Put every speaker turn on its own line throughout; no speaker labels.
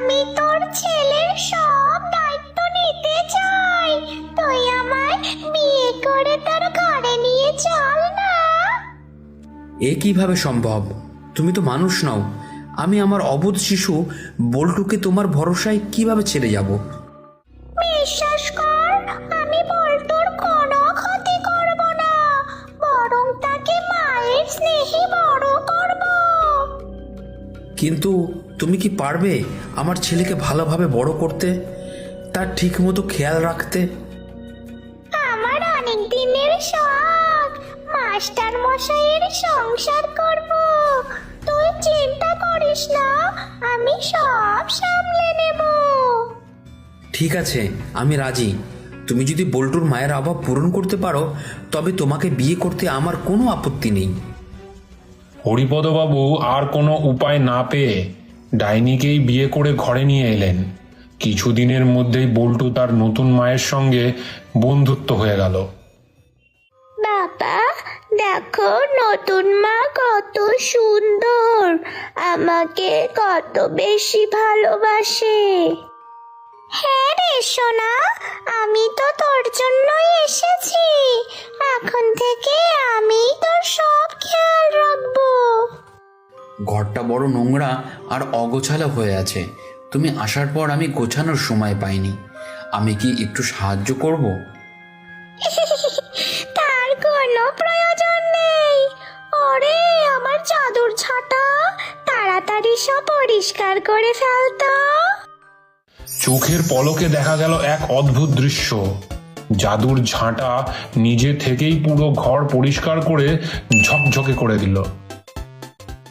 আমি তোর ছেলের সব দায়িত্ব নিতে চাই। তুই আমায় বিয়ে করে তোর ঘরে নিয়ে চল না।
এ কিভাবে সম্ভব? তুমি তো মানুষ নও। আমি আমার অবোধ শিশু বল্টুকে তোমার ভরসায় কিভাবে ছেড়ে যাব?
বিশ্বাস কর, আমি বল্টুর কোনো ক্ষতি করব না, বরং তাকে মায়ের স্নেহে বড় করব।
কিন্তু তুমি কি পারবে আমার ছেলেকে ভালোভাবে বড় করতে, তার ঠিক মতো খেয়াল রাখতে?
আমার অনেক দিনের শখ মাস্টার মশাইয়ের সংসার করব। তুই চিন্তা করিস না, আমি সব সামলে নেব।
ঠিক আছে, আমি রাজি। তুমি যদি বল্টুর মায়ের অভাব পূরণ করতে পারো তবে তোমাকে বিয়ে করতে আমার কোনো আপত্তি নেই।
হরিপদবাবু আর কোনো উপায় না পেয়ে ডাইনিকেই বিয়ে করে ঘরে নিয়ে এলেন। কিছুদিনের মধ্যেই বল্টু তার নতুন মায়ের সঙ্গে বন্ধুত্ব হয়ে গেল।
বাবা, দেখো নতুন মা কত সুন্দর, আমাকে কত বেশি ভালোবাসে। হ্যাঁ রে সোনা, আমি তো তোর জন্যই এসেছি। এখন থেকে আমি তোর সব খেয়াল রাখবো।
ঘরটা বড় নোংরা আর অগোছালো হয়ে আছে। তুমি আসার পর আমি গোছানোর সময় পাইনি। আমি কি একটু সাহায্য করব?
তার কোনো প্রয়োজন নেই। ওরে আমার চাদর ছাটা, তাড়াতাড়ি সব পরিষ্কার করে ফেলতো।
চোখের পলকে দেখা গেল এক অদ্ভুত দৃশ্য। জাদুর ঝাঁটা নিজে থেকেই পুরো ঘর পরিষ্কার করে ঝকঝকে করে দিল।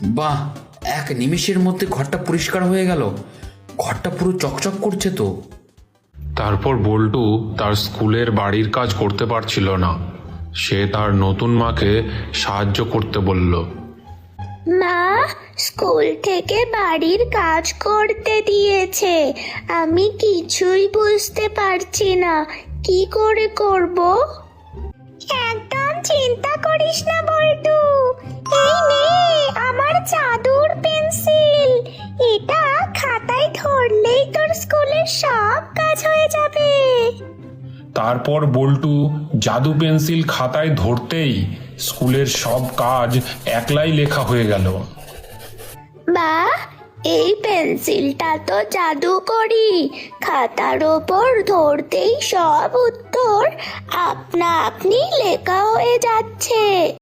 বাহ, এক নিমেষের মধ্যে ঘরটা পরিষ্কার হয়ে গেল। ঘরটা পুরো চকচক করছে তো।
তারপর বল্টু তার স্কুলের বাড়ির কাজ করতে পারছিল না। সে তার নতুন মাকে সাহায্য করতে বলল।
মা, স্কুল থেকে বাড়ির কাজ করতে দিয়েছে, আমি কিছুই বুঝতে পারছি না কি করে করব। একদম চিন্তা করিস না বল্টু, এই নে আমার জাদুর পেন্সিল। এটা খাতায় ধরলেই তোর স্কুলের সব কাজ হয়ে যাবে।
তারপর বল্টু জাদু পেন্সিল খাতায় ধরতেই স্কুলের সব কাজ একলাই লেখা হয়ে গেল।
বা, এই পেন্সিলটা তো জাদুকরি, খাতার ওপর ধরতেই সব উত্তর আপনা আপনি লেখা হয়ে যাচ্ছে।